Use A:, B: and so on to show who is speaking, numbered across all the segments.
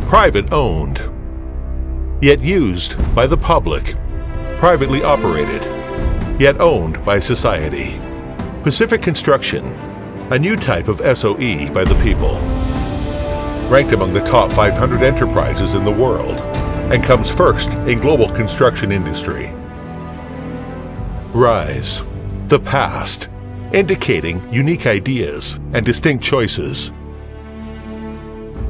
A: Private owned, yet used by the public. Privately operated, yet owned by society. Pacific Construction, a new type of SOE by the people. Ranked among the top 500 enterprises in the world and comes first in global construction industry. Rise, the past, indicating unique ideas and distinct choices.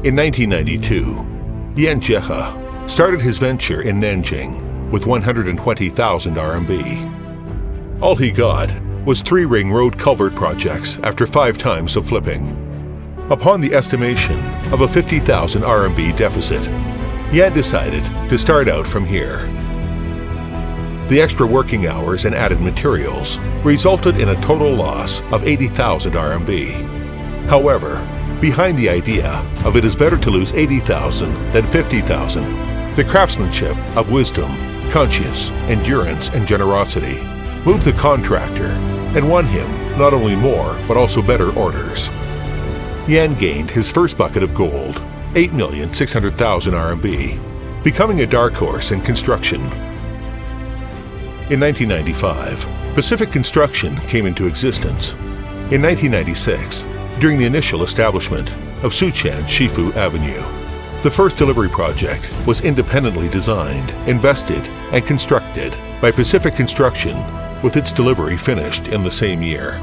A: In 1992, Yan Jiehe started his venture in Nanjing with 120,000 RMB. All he got was 3 ring road culvert projects after 5 times of flipping. Upon the estimation of a 50,000 RMB deficit, Yan decided to start out from here. The extra working hours and added materials resulted in a total loss of 80,000 RMB. However, behind the idea of it is better to lose 80,000 than 50,000, the craftsmanship of wisdom, conscience, endurance, and generosity moved the contractor and won him not only more but also better orders. Yan gained his first bucket of gold, 8,600,000 RMB, becoming a dark horse in construction. In 1995, Pacific Construction came into existence. In 1996, during the initial establishment of Suqian Shifu Avenue, the first delivery project was independently designed, invested, and constructed by Pacific Construction, with its delivery finished in the same year.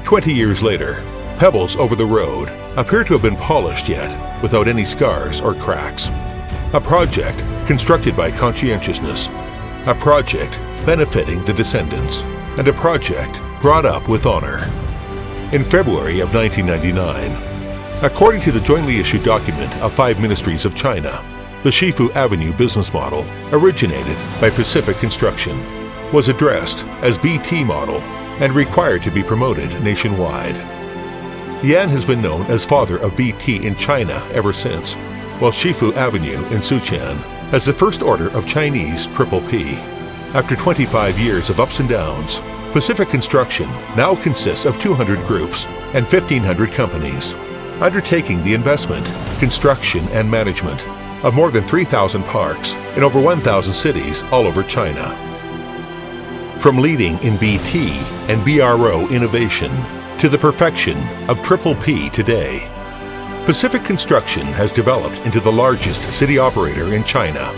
A: 20 years later, pebbles over the road appear to have been polished yet without any scars or cracks. A project constructed by conscientiousness, a project benefiting the descendants, and a project brought up with honor. In February of 1999, according to the jointly issued document of 5 ministries of China, the Shifu Avenue business model, originated by Pacific Construction, was addressed as BT model and required to be promoted nationwide. Yan has been known as father of BT in China ever since, while Shifu Avenue in Suqian as the first order of Chinese Triple P. After 25 years of ups and downs, Pacific Construction now consists of 200 groups and 1,500 companies, undertaking the investment, construction, and management of more than 3,000 parks in over 1,000 cities all over China. From leading in BT and BRO innovation to the perfection of Triple P today, Pacific Construction has developed into the largest city operator in China.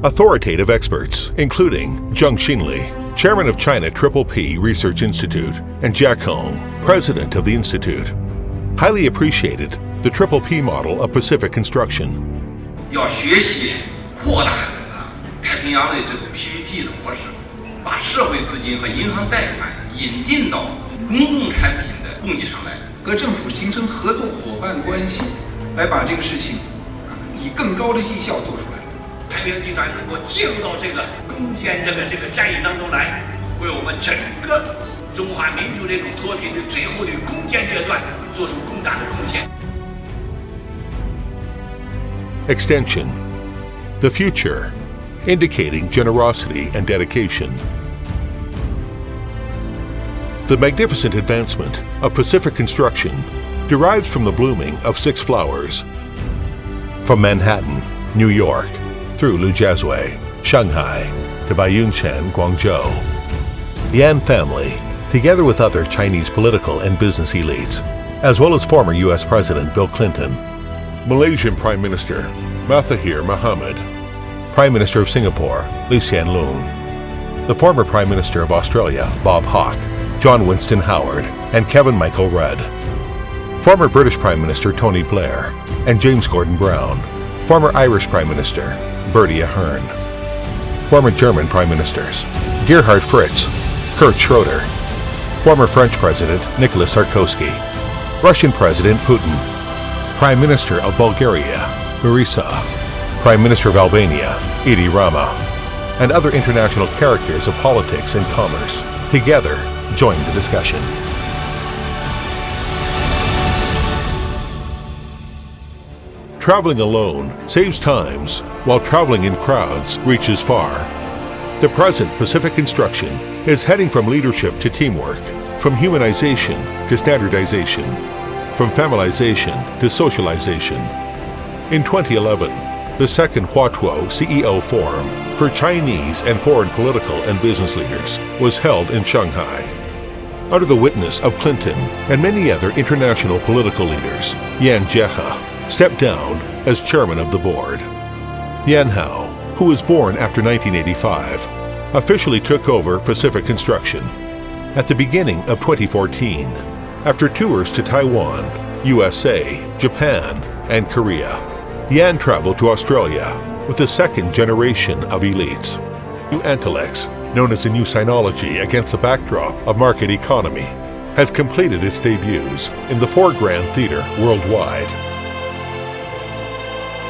A: Authoritative experts, including Zheng Xinli, chairman of China Triple P Research Institute, and Jack Hong, president of the institute, highly appreciated the Triple P model of Pacific Construction.
B: 要学习扩大太平洋的这种 PPP 的模式，把社会资金和银行贷款引进到公共产品的供给上来，
C: 和政府形成合作伙伴关系，来把这个事情以更高的绩效做出来。
D: 太平洋集团能够进入到这个攻坚这个战役当中来，为我们整个中华民族这种脱贫的最后的攻坚阶段做出更大的贡献。
A: Extension, the future, indicating generosity and dedication. The magnificent advancement of Pacific Construction derives from the blooming of 6 flowers. From Manhattan, New York, through Lujiazui, Shanghai, to Baiyunqian, Guangzhou. The Yan family, together with other Chinese political and business elites, as well as former U.S. President Bill Clinton, Malaysian Prime Minister Mahathir Mohamad, Prime Minister of Singapore Lee Hsien Loong, the former Prime Minister of Australia Bob Hawke, John Winston Howard, and Kevin Michael Rudd, former British Prime Minister Tony Blair, and James Gordon Brown, former Irish Prime Minister Bertie Ahern, former German Prime Ministers Gerhard Fritz, Kurt Schroeder, former French President Nicolas Sarkozy, Russian President Putin, Prime Minister of Bulgaria Berisa, Prime Minister of Albania Edi Rama, and other international characters of politics and commerce together join the discussion. Traveling alone saves times, while traveling in crowds reaches far. The present Pacific Construction is heading from leadership to teamwork, from humanization to standardization, from familization to socialization. In 2011, the second Huatuo CEO Forum for Chinese and foreign political and business leaders was held in Shanghai. Under the witness of Clinton and many other international political leaders, Yan Jiehe stepped down as chairman of the board. Yan Hao, who was born after 1985, officially took over Pacific Construction at the beginning of 2014 after tours to Taiwan, USA, Japan, and Korea. Yan traveled to Australia with the second generation of elites. New intellects, known as the New Sinology against the backdrop of market economy, has completed its debuts in the 4 Grand Theatre worldwide.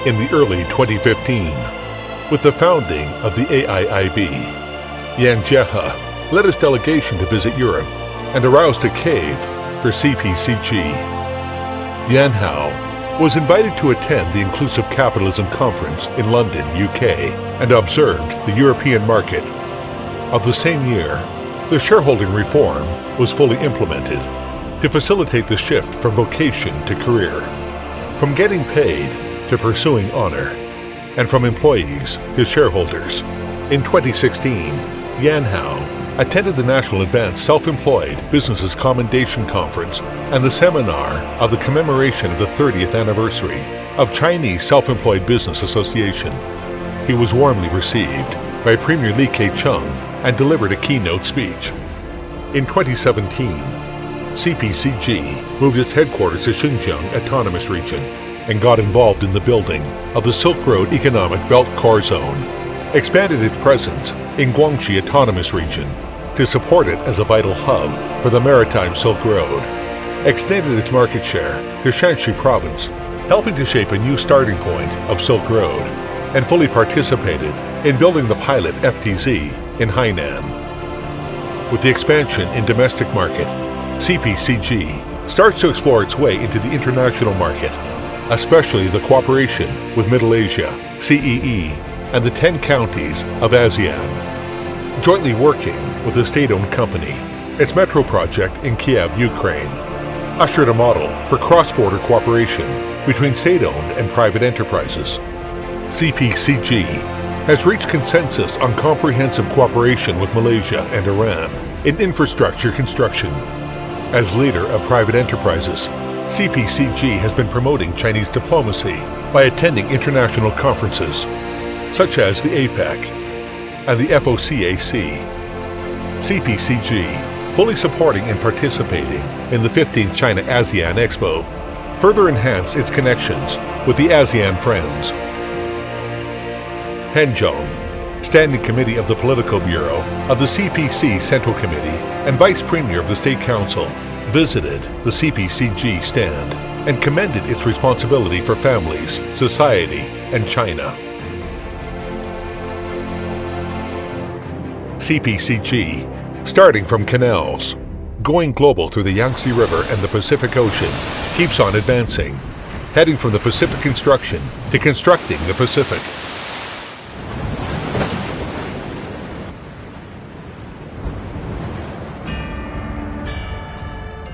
A: In the early 2015, with the founding of the AIIB, Yan Jiehe led his delegation to visit Europe and aroused a cave for CPCG. Yan Hao was invited to attend the Inclusive Capitalism Conference in London, UK, and observed the European market. Of the same year, the shareholding reform was fully implemented to facilitate the shift from vocation to career, from getting paid to pursuing honor, and from employees to shareholders. In 2016, Yan Hao attended the National Advanced Self-Employed Businesses Commendation Conference and the seminar of the commemoration of the 30th anniversary of Chinese Self-Employed Business Association. He was warmly received by Premier Li Keqiang and delivered a keynote speech. In 2017, CPCG moved its headquarters to Xinjiang Autonomous Region and got involved in the building of the Silk Road Economic Belt Core Zone, expanded its presence in Guangxi Autonomous Region to support it as a vital hub for the Maritime Silk Road, extended its market share to Shanxi Province, helping to shape a new starting point of Silk Road, and fully participated in building the pilot FTZ in Hainan. With the expansion in domestic market, CPCG starts to explore its way into the international market, especially the cooperation with Middle Asia, CEE, and the 10 counties of ASEAN. Jointly working with a state-owned company, its metro project in Kiev, Ukraine, ushered a model for cross-border cooperation between state-owned and private enterprises. CPCG has reached consensus on comprehensive cooperation with Malaysia and Iran in infrastructure construction. As leader of private enterprises, CPCG has been promoting Chinese diplomacy by attending international conferences, such as the APEC and the FOCAC. CPCG, fully supporting and participating in the 15th China-ASEAN Expo, further enhanced its connections with the ASEAN friends. Henzhong, Standing Committee of the Political Bureau of the CPC Central Committee and Vice Premier of the State Council, visited the CPCG stand and commended its responsibility for families, society, and China. CPCG, starting from canals, going global through the Yangtze River and the Pacific Ocean, keeps on advancing, heading from the Pacific construction to constructing the Pacific.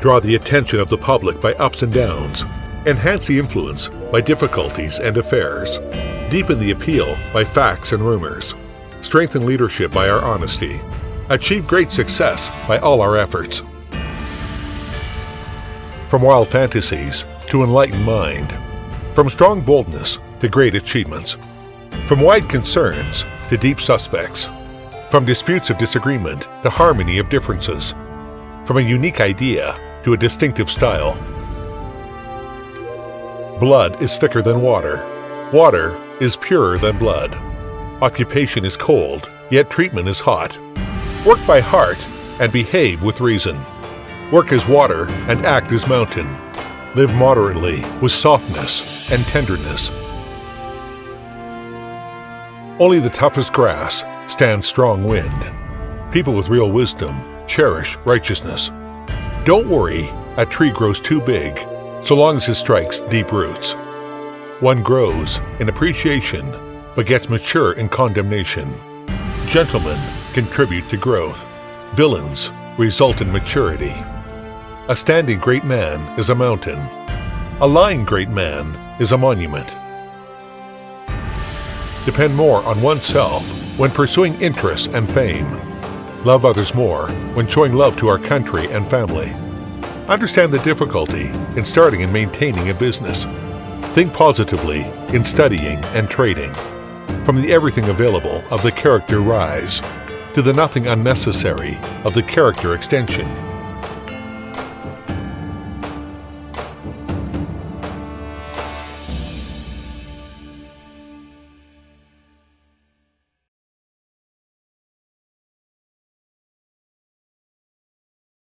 A: Draw the attention of the public by ups and downs, enhance the influence by difficulties and affairs, deepen the appeal by facts and rumors, strengthen leadership by our honesty, achieve great success by all our efforts. From wild fantasies to enlightened mind, from strong boldness to great achievements, from wide concerns to deep suspects, from disputes of disagreement to harmony of differences, from a unique idea to a distinctive style. Blood is thicker than water. Water is purer than blood. Occupation is cold, yet treatment is hot. Work by heart and behave with reason. Work as water and act as mountain. Live moderately with softness and tenderness. Only the toughest grass stands strong wind. People with real wisdom cherish righteousness. Don't worry, a tree grows too big, so long as it strikes deep roots. One grows in appreciation, but gets mature in condemnation. Gentlemen contribute to growth. Villains result in maturity. A standing great man is a mountain. A lying great man is a monument. Depend more on oneself when pursuing interests and fame. Love others more when showing love to our country and family. Understand the difficulty in starting and maintaining a business. Think positively in studying and trading. From the everything available of the character rise to the nothing unnecessary of the character extension.